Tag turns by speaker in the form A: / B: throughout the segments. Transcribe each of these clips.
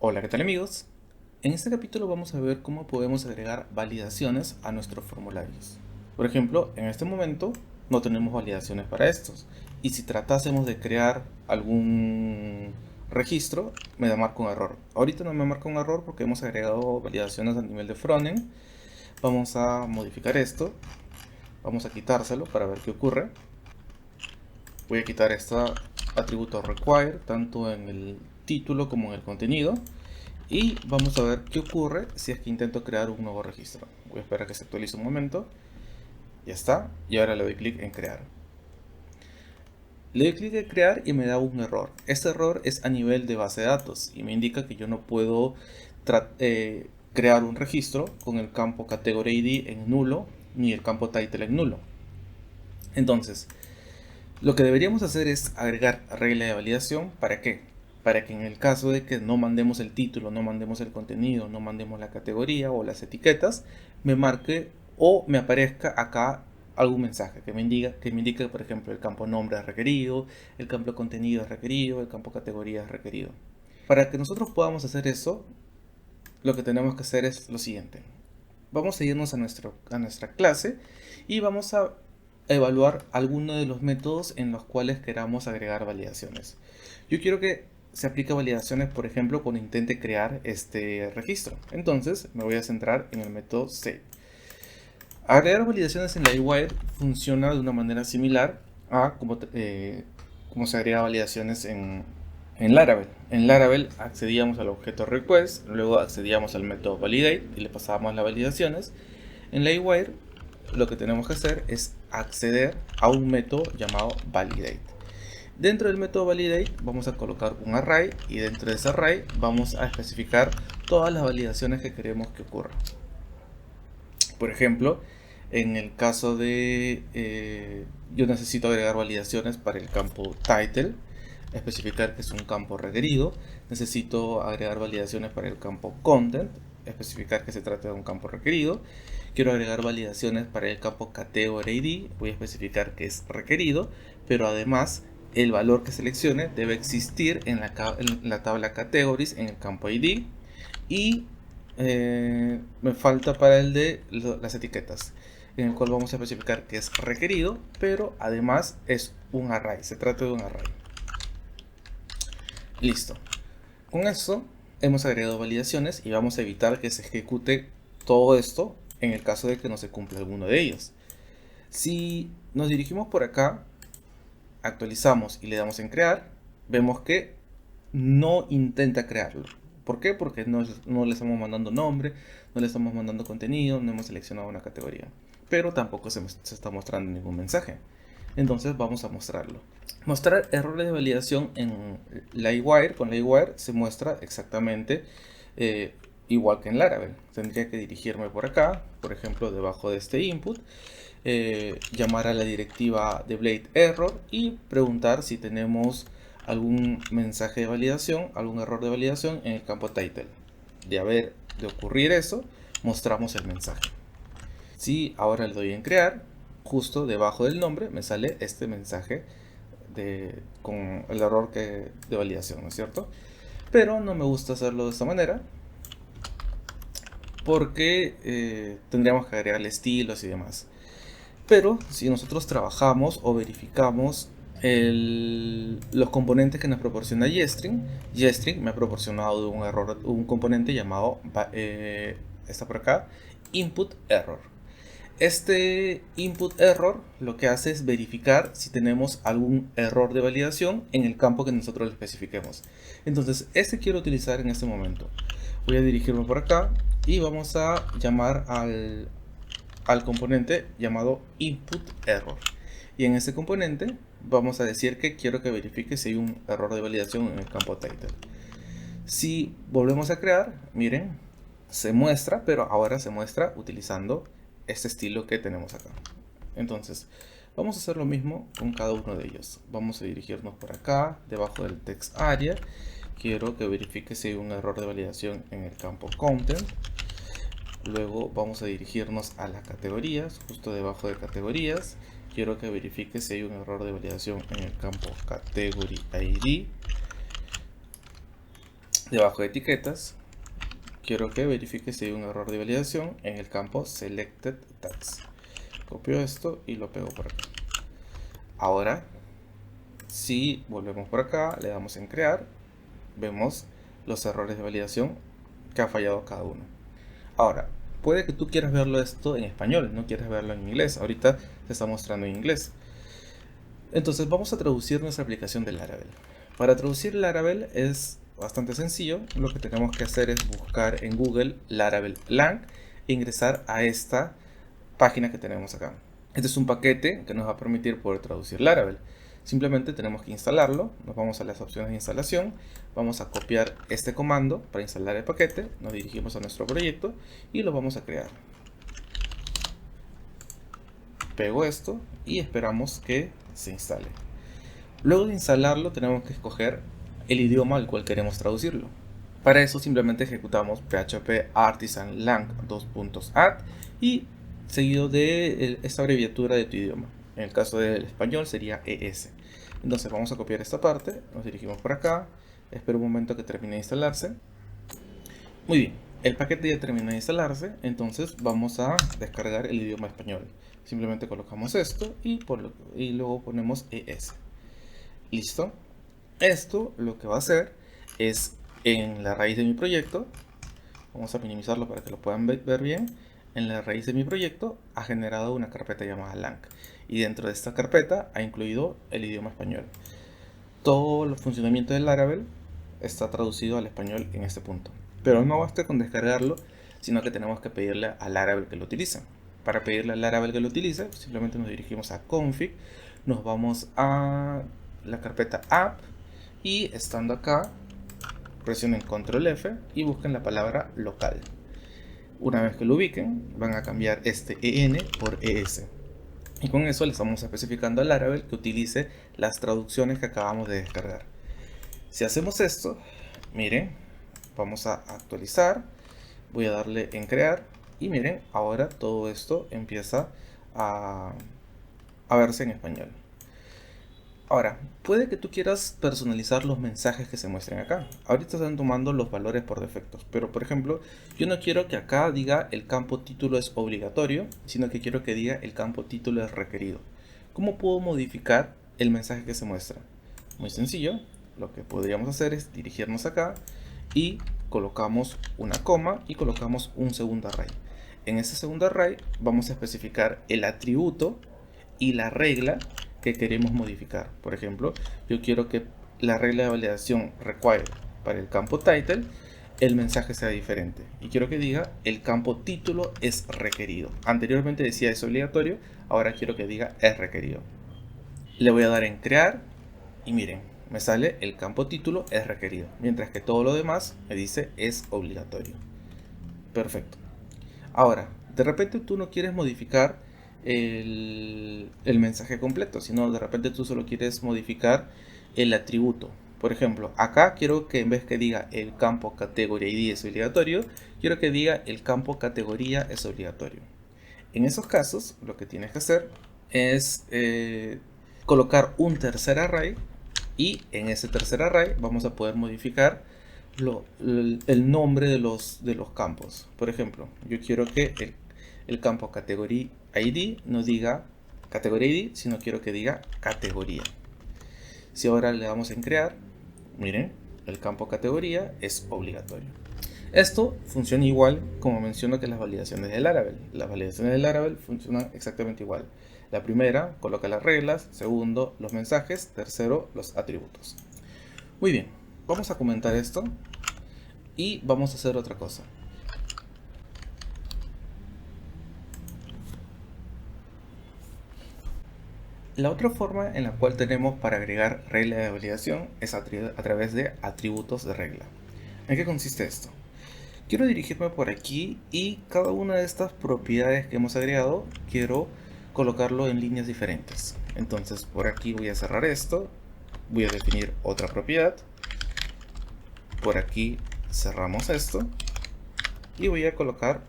A: Hola, ¿qué tal amigos? En este capítulo vamos a ver cómo podemos agregar validaciones a nuestros formularios. Por ejemplo, en este momento no tenemos validaciones para estos. Y si tratásemos de crear algún registro, me marca un error. Ahorita no me marca un error porque hemos agregado validaciones a nivel de frontend. Vamos a modificar esto. Vamos a quitárselo para ver qué ocurre. Voy a quitar este atributo require tanto en el título como en el contenido. Y vamos a ver qué ocurre si es que intento crear un nuevo registro. Voy a esperar a que se actualice un momento. Ya está. Y ahora le doy clic en crear. Le doy clic en crear y me da un error. Este error es a nivel de base de datos y me indica que yo no puedo crear un registro con el campo category ID en nulo ni el campo title en nulo. Entonces, lo que deberíamos hacer es agregar regla de validación. ¿Para qué? Para que en el caso de que no mandemos el título, no mandemos el contenido, no mandemos la categoría o las etiquetas, me marque o me aparezca acá algún mensaje que me indique, por ejemplo, el campo nombre es requerido, el campo contenido es requerido, el campo categoría es requerido. Para que nosotros podamos hacer eso, lo que tenemos que hacer es lo siguiente. Vamos a irnos a nuestra clase y vamos a evaluar algunos de los métodos en los cuales queramos agregar validaciones. Yo quiero que se aplique validaciones, por ejemplo, cuando intente crear este registro. Entonces me voy a centrar en el método save. Agregar validaciones en Livewire funciona de una manera similar a como se agrega validaciones en Laravel. En Laravel accedíamos al objeto request, luego accedíamos al método validate y le pasábamos las validaciones. En Livewire lo que tenemos que hacer es acceder a un método llamado validate. Dentro del método validate vamos a colocar un array y dentro de ese array vamos a especificar todas las validaciones que queremos que ocurran. Por ejemplo, en el caso de yo necesito agregar validaciones para el campo title, especificar que es un campo requerido. Necesito agregar validaciones para el campo content, especificar que se trata de un campo requerido. Quiero agregar validaciones para el campo category ID, voy a especificar que es requerido, pero además el valor que seleccione debe existir en la tabla categories en el campo ID. Y me falta para el de las etiquetas, en el cual vamos a especificar que es requerido, pero además es un array, se trata de un array. Listo. Con eso hemos agregado validaciones y vamos a evitar que se ejecute todo esto en el caso de que no se cumpla alguno de ellos. Si nos dirigimos por acá, actualizamos y le damos en crear, vemos que no intenta crearlo. ¿Por qué? Porque no le estamos mandando nombre, no le estamos mandando contenido, no hemos seleccionado una categoría. Pero tampoco se está mostrando ningún mensaje. Entonces vamos a mostrarlo. Mostrar errores de validación en Livewire. Con Livewire se muestra exactamente igual que en Laravel. Tendría que dirigirme por acá, por ejemplo, debajo de este input. Llamar a la directiva de Blade Error y preguntar si tenemos algún mensaje de validación, algún error de validación en el campo title. De ocurrir eso, mostramos el mensaje. Si ahora le doy en crear, justo debajo del nombre me sale este mensaje con el error de validación, ¿no es cierto? Pero no me gusta hacerlo de esta manera porque tendríamos que agregarle estilos y demás. Pero si nosotros trabajamos o verificamos los componentes que nos proporciona Jestring, Jestring me ha proporcionado un componente llamado, está por acá, input error. Este input error lo que hace es verificar si tenemos algún error de validación en el campo que nosotros le especifiquemos. Entonces, este quiero utilizar en este momento. Voy a dirigirme por acá y vamos a llamar al componente llamado input error. Y en este componente vamos a decir que quiero que verifique si hay un error de validación en el campo title. Si volvemos a crear, miren, se muestra, pero ahora se muestra utilizando este estilo que tenemos acá. Entonces, vamos a hacer lo mismo con cada uno de ellos. Vamos a dirigirnos por acá, debajo del text area. Quiero que verifique si hay un error de validación en el campo content. Luego vamos a dirigirnos a las categorías, justo debajo de categorías. Quiero que verifique si hay un error de validación en el campo category ID. Debajo de etiquetas, quiero que verifique si hay un error de validación en el campo Selected Tags. Copio esto y lo pego por acá. Ahora, si volvemos por acá, le damos en crear, vemos los errores de validación que ha fallado cada uno. Ahora, puede que tú quieras verlo esto en español, no quieras verlo en inglés. Ahorita te está mostrando en inglés. Entonces vamos a traducir nuestra aplicación de Laravel. Para traducir Laravel es bastante sencillo. Lo que tenemos que hacer es buscar en Google Laravel Lang e ingresar a esta página que tenemos acá. Este es un paquete que nos va a permitir poder traducir Laravel. Simplemente tenemos que instalarlo. Nos vamos a las opciones de instalación. Vamos a copiar este comando para instalar el paquete. Nos dirigimos a nuestro proyecto y lo vamos a crear. Pego esto y esperamos que se instale. Luego de instalarlo tenemos que escoger el idioma al cual queremos traducirlo. Para eso simplemente ejecutamos php artisan lang add y seguido de esta abreviatura de tu idioma. En el caso del español sería ES. Entonces vamos a copiar esta parte, nos dirigimos por acá, espero un momento que termine de instalarse. Muy bien, el paquete ya terminó de instalarse, entonces vamos a descargar el idioma español. Simplemente colocamos esto y luego ponemos ES. Listo. Esto lo que va a hacer es en la raíz de mi proyecto, vamos a minimizarlo para que lo puedan ver bien. En la raíz de mi proyecto ha generado una carpeta llamada lang y dentro de esta carpeta ha incluido el idioma español. Todo el funcionamiento del Laravel está traducido al español en este punto, pero no basta con descargarlo, sino que tenemos que pedirle al Laravel que lo utilice. Para pedirle al Laravel que lo utilice, simplemente nos dirigimos a config, nos vamos a la carpeta app y estando acá presionen control F y busquen la palabra local. Una vez que lo ubiquen, van a cambiar este EN por ES. Y con eso le estamos especificando al Laravel que utilice las traducciones que acabamos de descargar. Si hacemos esto, miren, vamos a actualizar, voy a darle en crear y miren, ahora todo esto empieza a verse en español. Ahora, puede que tú quieras personalizar los mensajes que se muestren acá. Ahorita están tomando los valores por defectos, pero por ejemplo, yo no quiero que acá diga el campo título es obligatorio, sino que quiero que diga el campo título es requerido. ¿Cómo puedo modificar el mensaje que se muestra? Muy sencillo, lo que podríamos hacer es dirigirnos acá y colocamos una coma y colocamos un segundo array. En ese segundo array vamos a especificar el atributo y la regla que queremos modificar. Por ejemplo, yo quiero que la regla de validación require para el campo title el mensaje sea diferente y quiero que diga el campo título es requerido. Anteriormente decía es obligatorio, ahora quiero que diga es requerido. Le voy a dar en crear y miren, me sale el campo título es requerido, mientras que todo lo demás me dice es obligatorio. Perfecto. Ahora, de repente tú no quieres modificar el mensaje completo, sino de repente tú solo quieres modificar el atributo. Por ejemplo, acá quiero que en vez que diga el campo categoría ID es obligatorio, quiero que diga el campo categoría es obligatorio. En esos casos, lo que tienes que hacer es colocar un tercer array y en ese tercer array vamos a poder modificar el nombre de los campos. Por ejemplo, yo quiero que el campo categoría ID no diga categoría ID, sino quiero que diga categoría. Si ahora le damos en crear, miren, el campo categoría es obligatorio. Esto funciona igual como menciono que las validaciones del Laravel. Las validaciones del Laravel funcionan exactamente igual. La primera coloca las reglas, segundo los mensajes, tercero los atributos. Muy bien, vamos a comentar esto y vamos a hacer otra cosa. La otra forma en la cual tenemos para agregar regla de validación es a través de atributos de regla. ¿En qué consiste esto? Quiero dirigirme por aquí y cada una de estas propiedades que hemos agregado quiero colocarlo en líneas diferentes. Entonces por aquí voy a cerrar esto, voy a definir otra propiedad, por aquí cerramos esto y voy a colocar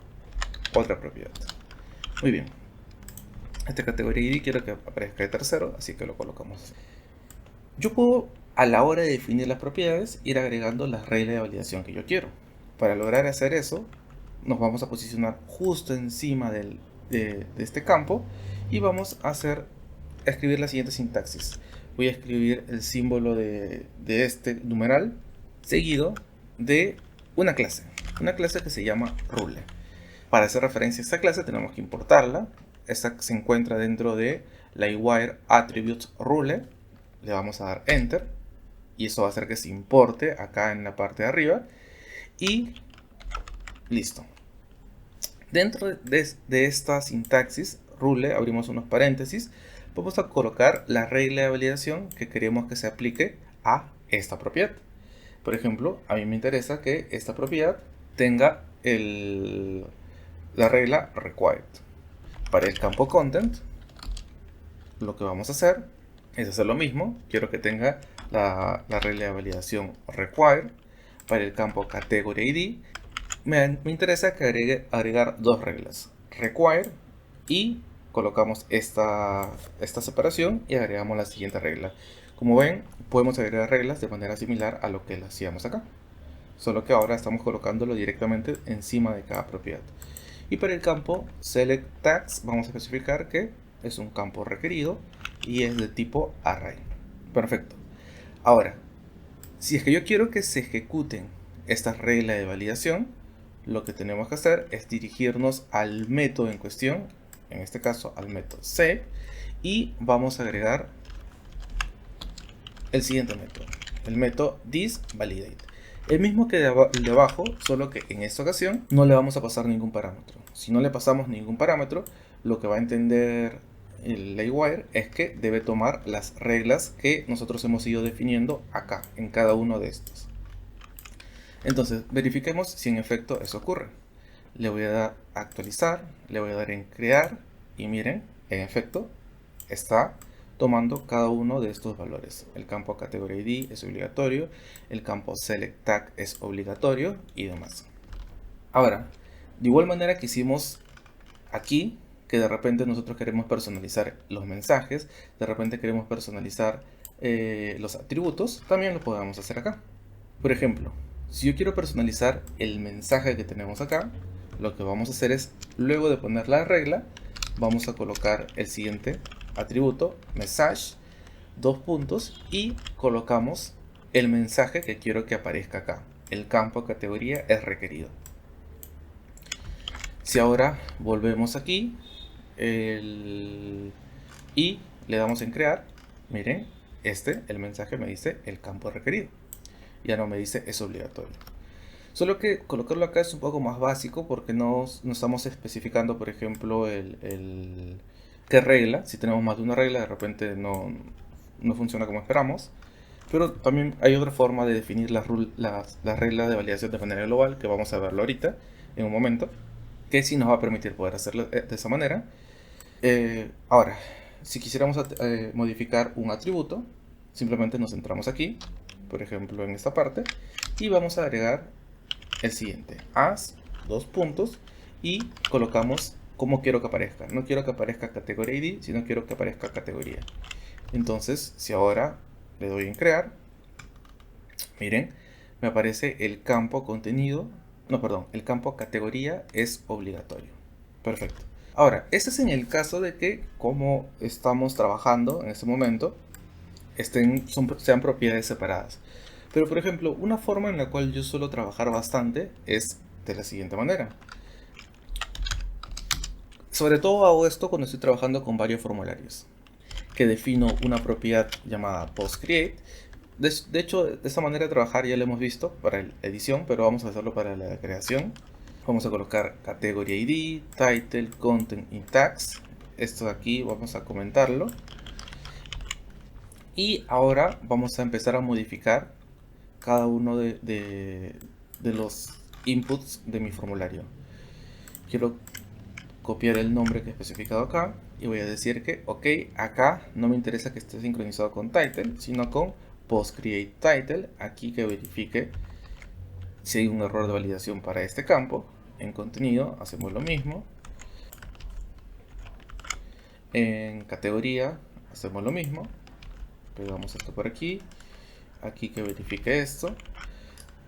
A: otra propiedad. Muy bien. Esta categoría ID quiero que aparezca de tercero, así que lo colocamos. Yo puedo a la hora de definir las propiedades, ir agregando las reglas de validación que yo quiero. Para lograr hacer eso, nos vamos a posicionar justo encima de este campo y vamos a escribir la siguiente sintaxis. Voy a escribir el símbolo de este numeral seguido de una clase que se llama Rule. Para hacer referencia a esta clase tenemos que importarla. Esta se encuentra dentro de Livewire Attributes Rule. Le vamos a dar Enter y eso va a hacer que se importe acá en la parte de arriba y listo. Dentro de esta sintaxis Rule, abrimos unos paréntesis, vamos a colocar la regla de validación que queremos que se aplique a esta propiedad. Por ejemplo, a mí me interesa que esta propiedad tenga la regla required. Para el campo content, lo que vamos a hacer es hacer lo mismo. Quiero que tenga la regla de validación required. Para el campo category ID, me interesa que agregar dos reglas, required, y colocamos esta separación y agregamos la siguiente regla. Como ven, podemos agregar reglas de manera similar a lo que lo hacíamos acá, solo que ahora estamos colocándolo directamente encima de cada propiedad. Y para el campo select tags vamos a especificar que es un campo requerido y es de tipo array. Perfecto. Ahora, si es que yo quiero que se ejecuten estas reglas de validación, lo que tenemos que hacer es dirigirnos al método en cuestión, en este caso al método save, y vamos a agregar el siguiente método, el método thisValidate. El mismo que el de abajo, solo que en esta ocasión no le vamos a pasar ningún parámetro. Si no le pasamos ningún parámetro, lo que va a entender el Livewire es que debe tomar las reglas que nosotros hemos ido definiendo acá, en cada uno de estos. Entonces, verifiquemos si en efecto eso ocurre. Le voy a dar a actualizar, le voy a dar en crear y miren, en efecto, está tomando cada uno de estos valores. El campo category ID es obligatorio, el campo select tag es obligatorio y demás. Ahora, de igual manera que hicimos aquí, que de repente nosotros queremos personalizar los mensajes, de repente queremos personalizar los atributos, también lo podemos hacer acá. Por ejemplo, si yo quiero personalizar el mensaje que tenemos acá, lo que vamos a hacer es, luego de poner la regla, vamos a colocar el siguiente atributo, message, dos puntos, y colocamos el mensaje que quiero que aparezca acá. El campo categoría es requerido. Si ahora volvemos aquí y le damos en crear, miren, el mensaje me dice el campo requerido. Ya no me dice es obligatorio. Solo que colocarlo acá es un poco más básico porque no estamos especificando, por ejemplo, qué regla. Si tenemos más de una regla, de repente no funciona como esperamos. Pero también hay otra forma de definir las reglas de validación de manera global, que vamos a verlo ahorita, en un momento, que sí nos va a permitir poder hacerlo de esa manera. Ahora, si quisiéramos modificar un atributo, simplemente nos centramos aquí, por ejemplo en esta parte, y vamos a agregar el siguiente, as, dos puntos, y colocamos cómo quiero que aparezca. No quiero que aparezca categoría ID, sino quiero que aparezca categoría. Entonces, si ahora le doy en crear, miren, me aparece el campo contenido, el campo categoría es obligatorio. Perfecto. Ahora, este es en el caso de que, como estamos trabajando en este momento, sean propiedades separadas. Pero por ejemplo, una forma en la cual yo suelo trabajar bastante es de la siguiente manera. Sobre todo hago esto cuando estoy trabajando con varios formularios, que defino una propiedad llamada postCreate. De hecho, de esta manera de trabajar ya lo hemos visto para la edición, pero vamos a hacerlo para la creación. Vamos a colocar category ID, title, content y tags. Esto de aquí vamos a comentarlo. Y ahora vamos a empezar a modificar cada uno de los inputs de mi formulario. Quiero copiar el nombre que he especificado acá y voy a decir que, ok, acá no me interesa que esté sincronizado con title, sino con postCreateTitle. Aquí que verifique si hay un error de validación para este campo. En contenido hacemos lo mismo. En categoría hacemos lo mismo. Pegamos esto por aquí aquí que verifique esto.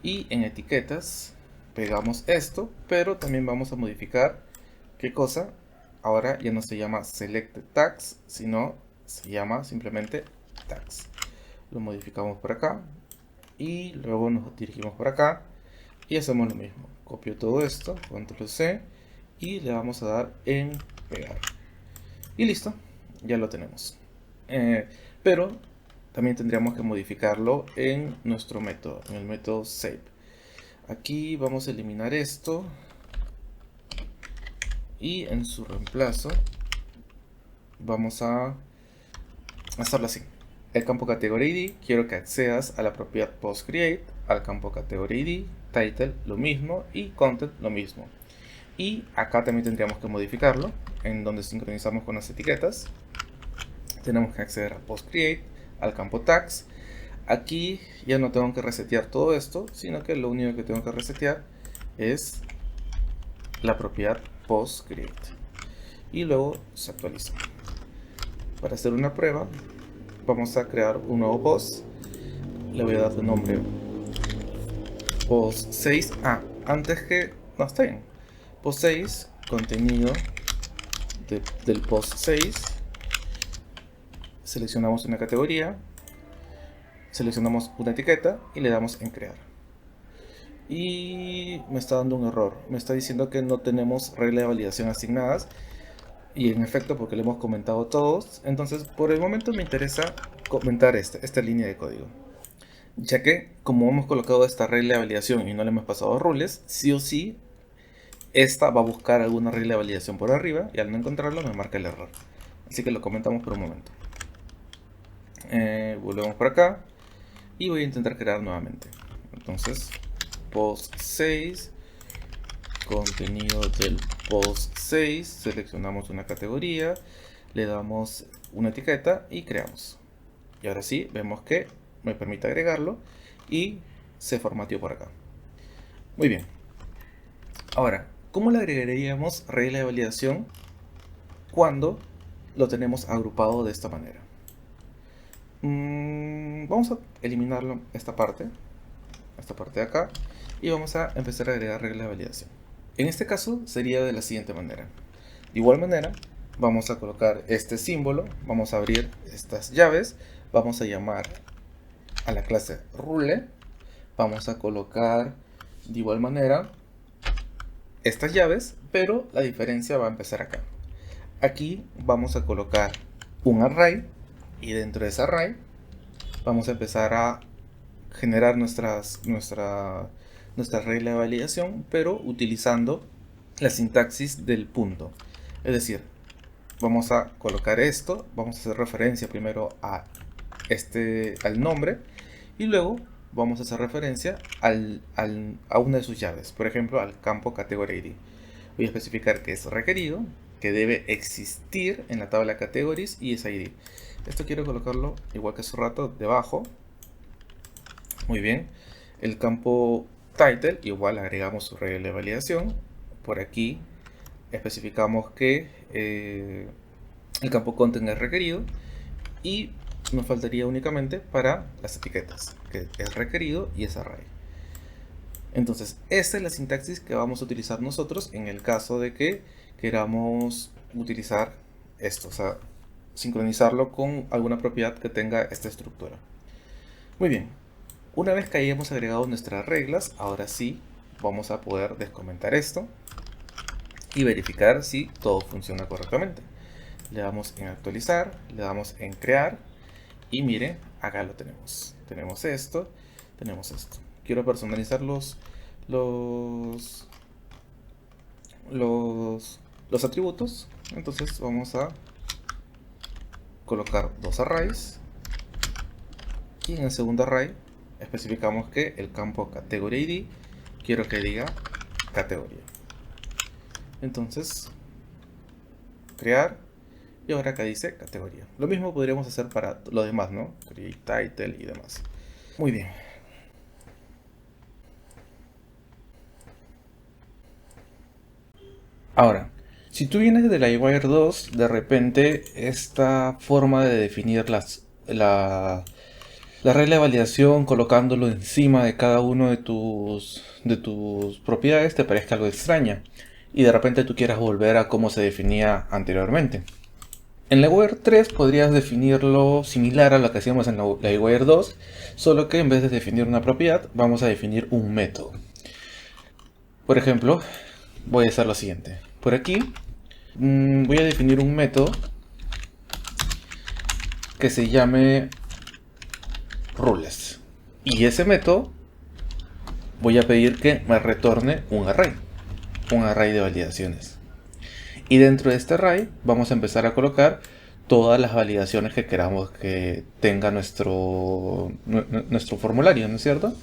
A: Y en etiquetas pegamos esto, pero también vamos a modificar ¿qué cosa? Ahora ya no se llama Selected Tags, sino se llama simplemente Tags. Lo modificamos por acá y luego nos dirigimos por acá y hacemos lo mismo. Copio todo esto, Control C y le vamos a dar en pegar. Y listo, ya lo tenemos. Pero también tendríamos que modificarlo en nuestro método, en el método save. Aquí vamos a eliminar esto y en su reemplazo vamos a hacerlo así. El campo category ID, quiero que accedas a la propiedad postCreate, al campo category ID, title lo mismo y content lo mismo. Y acá también tendríamos que modificarlo, en donde sincronizamos con las etiquetas. Tenemos que acceder a postCreate, al campo tags. Aquí ya no tengo que resetear todo esto, sino que lo único que tengo que resetear es la propiedad postCreate. Y luego se actualiza. Para hacer una prueba, vamos a crear un nuevo post. Le voy a dar de nombre post 6. Antes que... No, está bien. Post 6, contenido del post 6. Seleccionamos una categoría, seleccionamos una etiqueta y le damos en crear. Y me está dando un error. Me está diciendo que no tenemos regla de validación asignadas. Y en efecto, porque lo hemos comentado todos. Entonces, por el momento me interesa comentar esta línea de código. Ya que, como hemos colocado esta regla de validación y no le hemos pasado rules, sí o sí, esta va a buscar alguna regla de validación por arriba y al no encontrarlo me marca el error. Así que lo comentamos por un momento. Volvemos por acá y voy a intentar crear nuevamente. Entonces, post 6, contenido del post 6, seleccionamos una categoría, le damos una etiqueta y creamos. Y ahora sí, vemos que me permite agregarlo y se formateó por acá. Muy bien. Ahora, ¿cómo le agregaríamos regla de validación cuando lo tenemos agrupado de esta manera? Vamos a eliminarlo esta parte de acá y vamos a empezar a agregar reglas de validación. En este caso sería de la siguiente manera. De igual manera vamos a colocar este símbolo, vamos a abrir estas llaves, vamos a llamar a la clase rule, vamos a colocar de igual manera estas llaves, pero la diferencia va a empezar acá. Aquí vamos a colocar un array y dentro de ese array vamos a empezar a generar nuestra regla de validación, pero utilizando la sintaxis del punto. Es decir, vamos a colocar esto, vamos a hacer referencia primero a al nombre y luego vamos a hacer referencia a una de sus llaves, por ejemplo al campo category ID. Voy a especificar que es requerido, que debe existir en la tabla categories y es ID. Esto quiero colocarlo igual que hace rato debajo. Muy bien. El campo title igual agregamos su regla de validación. Por aquí especificamos que el campo content es requerido y nos faltaría únicamente para las etiquetas, que es requerido y es array. Entonces, esta es la sintaxis que vamos a utilizar nosotros en el caso de que queramos utilizar esto, o sea, sincronizarlo con alguna propiedad que tenga esta estructura. Muy bien, una vez que hayamos agregado nuestras reglas, ahora sí vamos a poder descomentar esto y verificar si todo funciona correctamente. Le damos en actualizar, le damos en crear y miren, acá lo tenemos. Tenemos esto, tenemos esto. Quiero personalizar los atributos, entonces vamos a colocar dos arrays y en el segundo array especificamos que el campo category ID quiero que diga categoría. Entonces crear y ahora acá dice categoría. Lo mismo podríamos hacer para lo demás, ¿no? Create title y demás. Muy bien. Ahora, si tú vienes de Livewire 2, de repente esta forma de definir la regla de validación colocándolo encima de cada uno de tus propiedades te parezca algo extraña y de repente tú quieras volver a cómo se definía anteriormente. En LeWire 3 podrías definirlo similar a lo que hacíamos en la LeWire 2, solo que en vez de definir una propiedad vamos a definir un método. Por ejemplo, voy a hacer lo siguiente. Por aquí voy a definir un método que se llame rules. Y ese método voy a pedir que me retorne un array de validaciones. Y dentro de este array vamos a empezar a colocar todas las validaciones que queramos que tenga nuestro formulario, ¿no es cierto?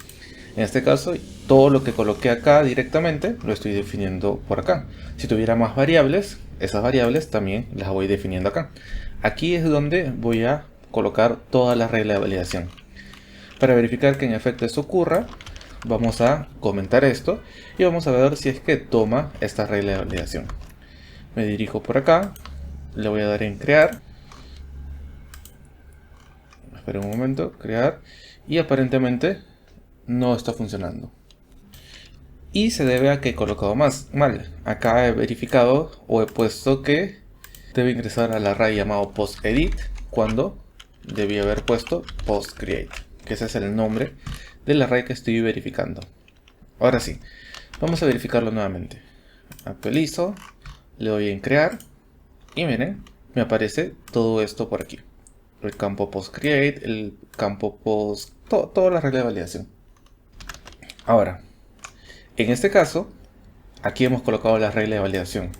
A: En este caso, todo lo que coloqué acá directamente lo estoy definiendo por acá. Si tuviera más variables, esas variables también las voy definiendo acá. Aquí es donde voy a colocar todas las reglas de validación. Para verificar que en efecto esto ocurra, vamos a comentar esto y vamos a ver si es que toma esta regla de validación. Me dirijo por acá, le voy a dar en crear. Espera un momento, crear. Y aparentemente no está funcionando. Y se debe a que he colocado mal. Acá he verificado o he puesto que debe ingresar al array llamado postEdit cuando debí haber puesto postCreate, que ese es el nombre del array que estoy verificando. Ahora sí, vamos a verificarlo nuevamente. Actualizo, le doy en crear y miren, me aparece todo esto por aquí. El campo postCreate, el campo post, toda la regla de validación. Ahora, en este caso, aquí hemos colocado la regla de validación.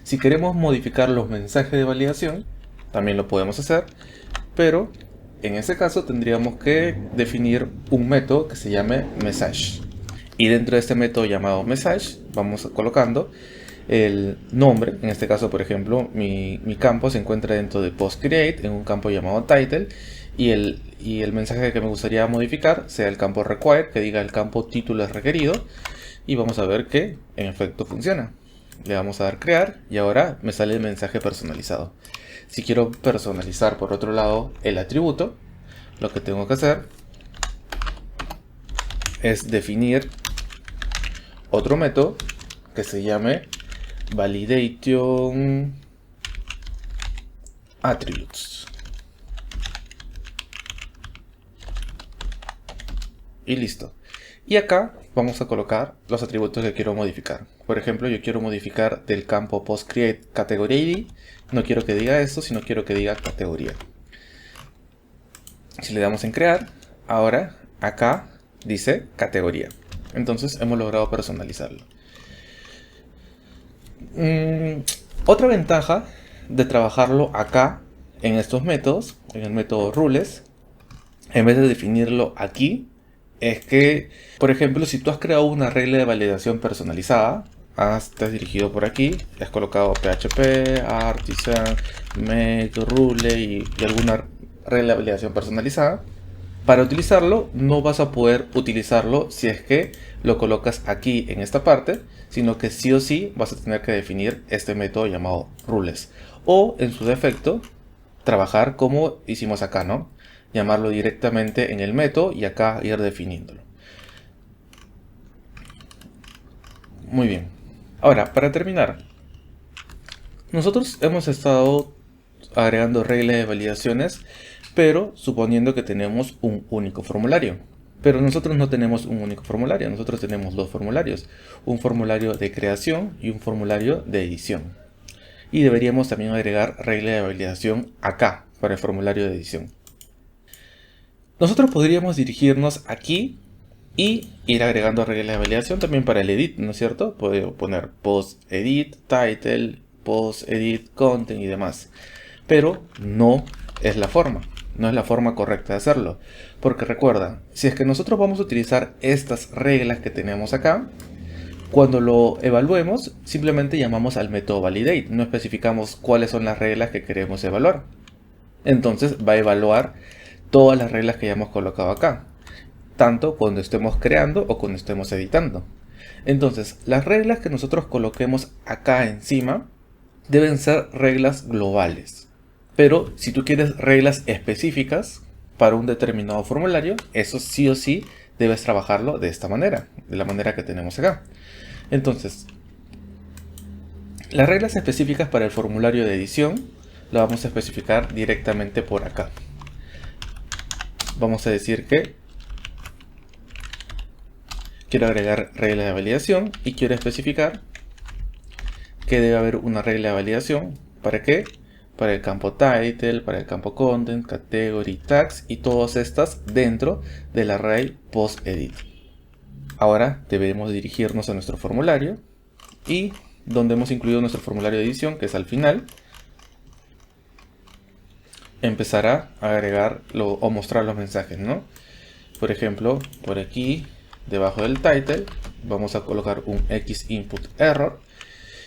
A: Si queremos modificar los mensajes de validación, también lo podemos hacer, pero en este caso tendríamos que definir un método que se llame message. Y dentro de este método llamado message, vamos colocando el nombre. En este caso, por ejemplo, mi campo se encuentra dentro de postCreate, en un campo llamado title, y el mensaje que me gustaría modificar sea el campo require, que diga el campo título es requerido, y vamos a ver que en efecto funciona. Le vamos a dar crear y ahora me sale el mensaje personalizado. Si quiero personalizar por otro lado el atributo, lo que tengo que hacer es definir otro método que se llame validation attributes. Y listo. Y acá vamos a colocar los atributos que quiero modificar. Por ejemplo, yo quiero modificar del campo postCreate categoría ID. No quiero que diga esto, sino quiero que diga categoría. Si le damos en crear, ahora acá dice categoría. Entonces hemos logrado personalizarlo. Otra ventaja de trabajarlo acá en estos métodos, en el método rules, en vez de definirlo aquí, es que, por ejemplo, si tú has creado una regla de validación personalizada, te has dirigido por aquí, has colocado PHP, artisan, make, rule y alguna regla de validación personalizada, para utilizarlo no vas a poder utilizarlo si es que lo colocas aquí en esta parte, sino que sí o sí vas a tener que definir este método llamado rules, o en su defecto trabajar como hicimos acá, ¿no? Llamarlo directamente en el método y acá ir definiéndolo. Muy bien. Ahora, para terminar, nosotros hemos estado agregando reglas de validaciones, pero suponiendo que tenemos un único formulario. Pero nosotros no tenemos un único formulario, nosotros tenemos dos formularios. Un formulario de creación y un formulario de edición. Y deberíamos también agregar regla de validación acá, para el formulario de edición. Nosotros podríamos dirigirnos aquí y ir agregando reglas de validación también para el edit, ¿no es cierto? Puedo poner post edit, title, post edit, content y demás. Pero no es la forma, no es la forma correcta de hacerlo. Porque recuerda, si es que nosotros vamos a utilizar estas reglas que tenemos acá, cuando lo evaluemos, simplemente llamamos al método validate, no especificamos cuáles son las reglas que queremos evaluar. Entonces va a evaluar todas las reglas que ya hemos colocado acá, tanto cuando estemos creando o cuando estemos editando. Entonces, las reglas que nosotros coloquemos acá encima deben ser reglas globales. Pero si tú quieres reglas específicas para un determinado formulario, eso sí o sí debes trabajarlo de esta manera, de la manera que tenemos acá. Entonces, las reglas específicas para el formulario de edición lo vamos a especificar directamente por acá. Vamos a decir que quiero agregar regla de validación y quiero especificar que debe haber una regla de validación. ¿Para qué? Para el campo title, para el campo content, category, tags y todas estas dentro del array post-edit. Ahora debemos dirigirnos a nuestro formulario y donde hemos incluido nuestro formulario de edición, que es al final, empezará a agregar o mostrar los mensajes, ¿no? Por ejemplo, por aquí, debajo del title, vamos a colocar un X input error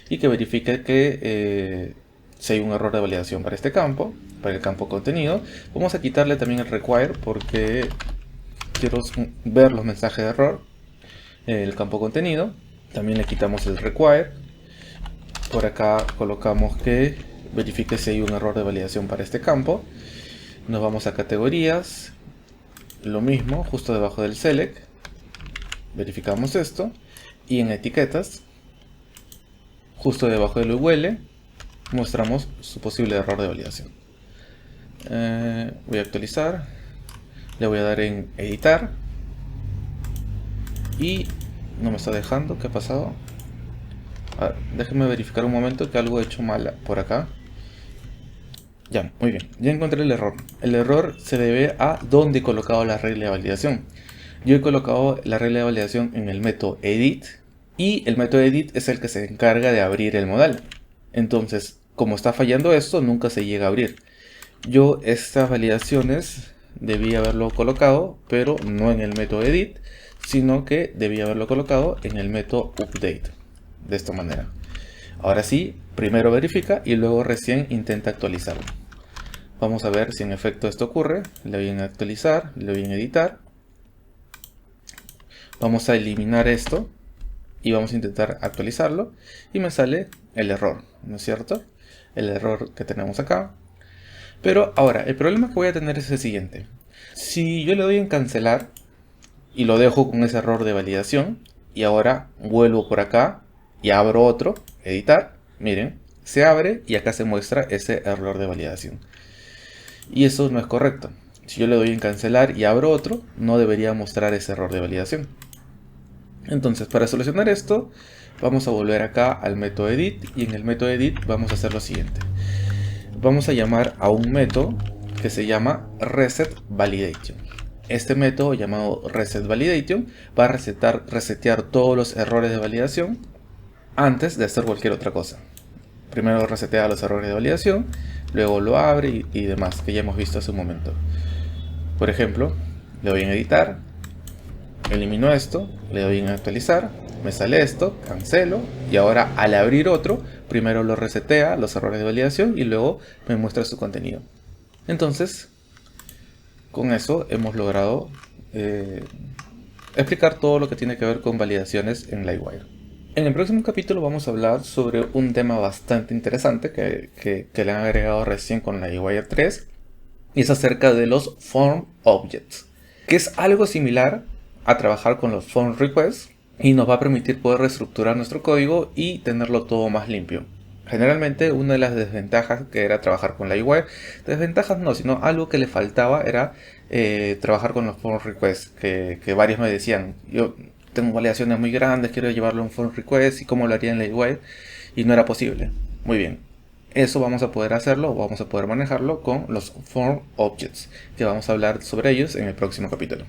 A: y que verifique que si hay un error de validación para este campo, para el campo contenido. Vamos a quitarle también el require porque quiero ver los mensajes de error. El campo contenido, también le quitamos el require. Por acá colocamos que verifique si hay un error de validación para este campo. Nos vamos a categorías, lo mismo, justo debajo del select, verificamos esto, y en etiquetas, justo debajo del UL, mostramos su posible error de validación. Voy a actualizar, le voy a dar en editar, y no me está dejando. ¿Qué ha pasado? A ver, déjenme verificar un momento que algo he hecho mal por acá. Ya, muy bien, ya encontré el error. El error se debe a dónde he colocado la regla de validación. Yo he colocado la regla de validación en el método edit, y el método edit es el que se encarga de abrir el modal. Entonces, como está fallando esto, nunca se llega a abrir. Yo estas validaciones debí haberlo colocado, pero no en el método edit, sino que debí haberlo colocado en el método update, de esta manera. Ahora sí, primero verifica y luego recién intenta actualizarlo. Vamos a ver si en efecto esto ocurre. Le doy en actualizar, le doy en editar. Vamos a eliminar esto y vamos a intentar actualizarlo y me sale el error, ¿no es cierto? El error que tenemos acá. Pero ahora, el problema que voy a tener es el siguiente. Si yo le doy en cancelar y lo dejo con ese error de validación y ahora vuelvo por acá y abro otro, editar, miren, se abre y acá se muestra ese error de validación. Y eso no es correcto. Si yo le doy en cancelar y abro otro, no debería mostrar ese error de validación. Entonces, para solucionar esto, vamos a volver acá al método edit y en el método edit vamos a hacer lo siguiente. Vamos a llamar a un método que se llama resetValidation. Este método llamado resetValidation va a resetear todos los errores de validación antes de hacer cualquier otra cosa. Primero resetea los errores de validación, luego lo abre y demás, que ya hemos visto hace un momento. Por ejemplo, le doy en editar, elimino esto, le doy en actualizar, me sale esto, cancelo y ahora al abrir otro, primero lo resetea los errores de validación y luego me muestra su contenido. Entonces, con eso hemos logrado explicar todo lo que tiene que ver con validaciones en Livewire. En el próximo capítulo vamos a hablar sobre un tema bastante interesante que le han agregado recién con Livewire 3 y es acerca de los Form Objects, que es algo similar a trabajar con los Form Requests y nos va a permitir poder reestructurar nuestro código y tenerlo todo más limpio. Generalmente una de las desventajas que era trabajar con Livewire, desventajas no, sino algo que le faltaba era trabajar con los Form Requests, que varios me decían, yo tengo validaciones muy grandes, quiero llevarlo a un Form Request y cómo lo haría en Livewire, y no era posible. Muy bien, eso vamos a poder hacerlo, vamos a poder manejarlo con los Form Objects, que vamos a hablar sobre ellos en el próximo capítulo.